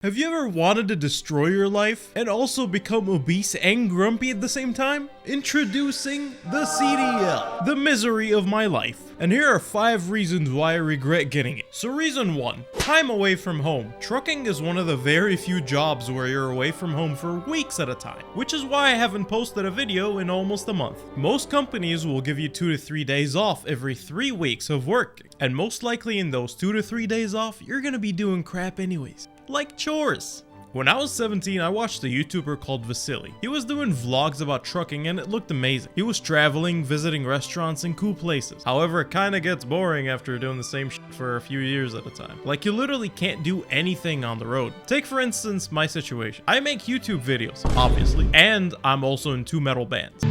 Have you ever wanted to destroy your life and also become obese and grumpy at the same time? Introducing the CDL, the misery of my life. And here are 5 reasons why I regret getting it. So reason 1, time away from home. Trucking is one of the very few jobs where you're away from home for weeks at a time, which is why I haven't posted a video in almost a month. Most companies will give you 2 to 3 days off every 3 weeks of working, and most likely in those 2 to 3 days off, you're gonna be doing crap anyways. Like chores. When I was 17, I watched a YouTuber called Vasily. He was doing vlogs about trucking and it looked amazing. He was traveling, visiting restaurants and cool places. However, it kinda gets boring after doing the same shit for a few years at a time. Like, you literally can't do anything on the road. Take for instance my situation. I make YouTube videos, obviously, and I'm also in 2 metal bands.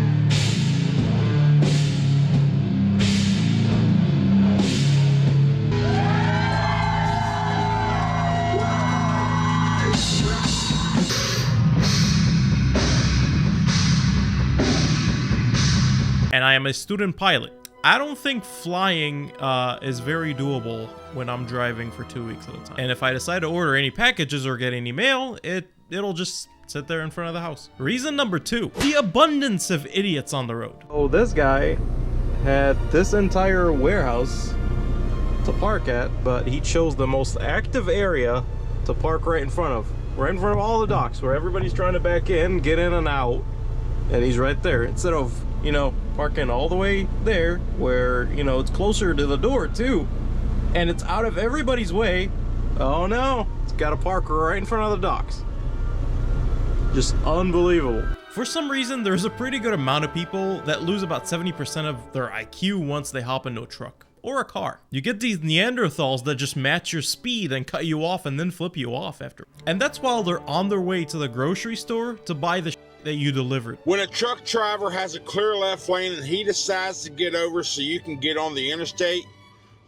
And I am a student pilot. I don't think flying is very doable when I'm driving for 2 weeks at a time. And if I decide to order any packages or get any mail, it'll just sit there in front of the house. Reason number 2, the abundance of idiots on the road. Oh, this guy had this entire warehouse to park at, but he chose the most active area to park right in front of all the docks where everybody's trying to back in, get in and out, and he's right there instead of, you know, parking all the way there where, you know, it's closer to the door too, and it's out of everybody's way. Oh no, it's got to park right in front of the docks. Just unbelievable. For some reason, there's a pretty good amount of people that lose about 70% of their IQ once they hop into a truck or a car. You get these Neanderthals that just match your speed and cut you off and then flip you off after. And that's while they're on their way to the grocery store to buy the that you delivered. When a truck driver has a clear left lane and he decides to get over so you can get on the interstate,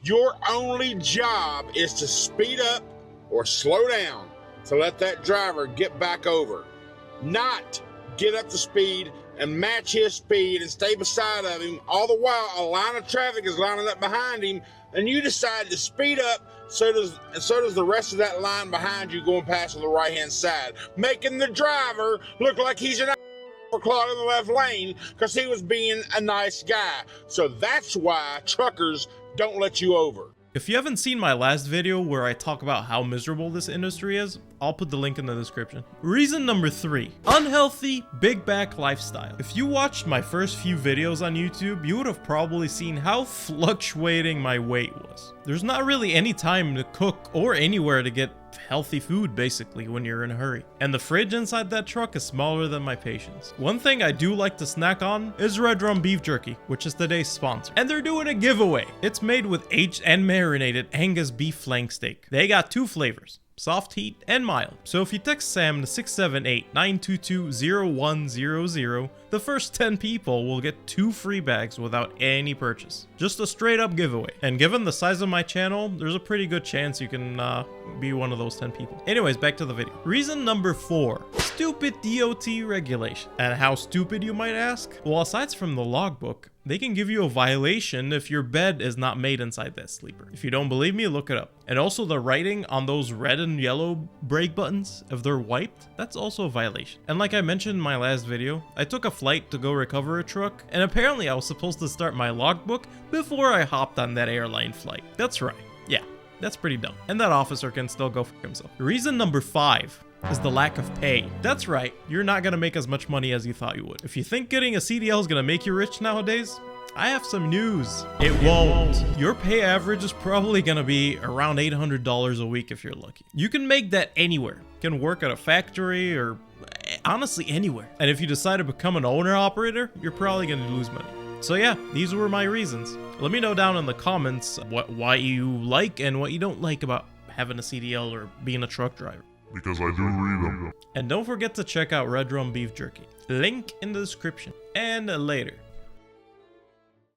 your only job is to speed up or slow down to let that driver get back over. Not get up to speed and match his speed and stay beside of him, all the while a line of traffic is lining up behind him and you decide to speed up, so does the rest of that line behind you going past on the right hand side, making the driver look like he's an for clogging the left lane because he was being a nice guy. So that's why truckers don't let you over. If you haven't seen my last video where I talk about how miserable this industry is, I'll put the link in the description. Reason number 3, unhealthy big back lifestyle. If you watched my first few videos on YouTube, you would have probably seen how fluctuating my weight was. There's not really any time to cook or anywhere to get healthy food basically when you're in a hurry. And the fridge inside that truck is smaller than my patience. One thing I do like to snack on is Red Drum beef jerky, which is today's sponsor. And they're doing a giveaway. It's made with aged and marinated Angus beef flank steak. They got 2 flavors, soft heat and mild. So if you text Sam to 678-922-0100, the first 10 people will get 2 free bags without any purchase. Just a straight up giveaway. And given the size of my channel, there's a pretty good chance you can be one of those 10 people. Anyways, back to the video. Reason number 4, stupid DOT regulation. And how stupid, you might ask? Well, aside from the logbook, they can give you a violation if your bed is not made inside that sleeper. If you don't believe me, look it up. And also the writing on those red and yellow brake buttons, if they're wiped, that's also a violation. And like I mentioned in my last video, I took a flight to go recover a truck, and apparently I was supposed to start my logbook before I hopped on that airline flight. That's right. Yeah, that's pretty dumb. And that officer can still go fuck himself. Reason number 5 is the lack of pay. That's right, you're not gonna make as much money as you thought you would. If you think getting a CDL is gonna make you rich nowadays, I have some news. It won't. Your pay average is probably gonna be around $800 a week if you're lucky. You can make that anywhere. You can work at a factory or honestly anywhere. And if you decide to become an owner-operator, you're probably gonna lose money. So yeah, these were my reasons. Let me know down in the comments why you like and what you don't like about having a CDL or being a truck driver. Because I do read them. And don't forget to check out Red Drum beef jerky. Link in the description. And later.